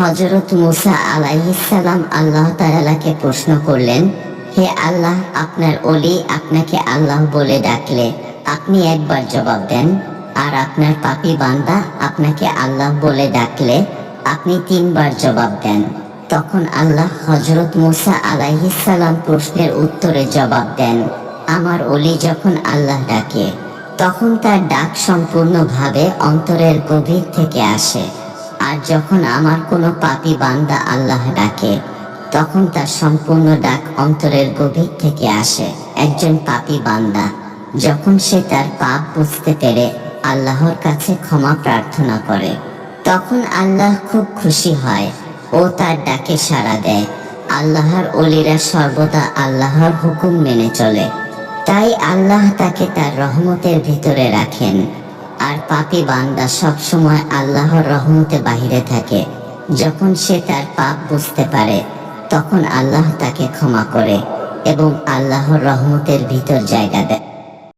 হযরত মুসা আলাইহিস সালাম আল্লাহ তাআলাকে প্রশ্ন করলেন, হে আল্লাহ, আপনার ওলি আপনাকে আল্লাহ বলে ডাকলে আপনি একবার জবাব দেন, আর আপনার পাপী বান্দা আপনাকে আল্লাহ বলে ডাকলে আপনি তিনবার জবাব দেন। তখন আল্লাহ হযরত মুসা আলাইহিস সালাম প্রশ্নের উত্তরে জবাব দেন, আমার ওলি যখন আল্লাহ ডাকে তখন তার ডাক সম্পূর্ণভাবে অন্তরের গভীর থেকে আসে, আর যখন আমার কোনো পাপী বান্দা আল্লাহ ডাকে তখন তার সম্পূর্ণ ডাক অন্তরের গভীর থেকে আসে। একজন পাপী বান্দা যখন সে তার পাপ বুঝতে পেরে আল্লাহর কাছে ক্ষমা প্রার্থনা করে তখন আল্লাহ খুব খুশি হয় ও তার ডাকে সাড়া দেয়। আল্লাহর ওলিরা সর্বদা আল্লাহর হুকুম মেনে চলে, তাই আল্লাহ তাকে তার রহমতের ভিতরে রাখেন। আর পাপী বান্দা সবসময় আল্লাহর রহমতে বাহিরে থাকে। যখন সে তার পাপ বুঝতে পারে তখন আল্লাহ তাকে ক্ষমা করে এবং আল্লাহর রহমতের ভিতর জায়গা দেয়।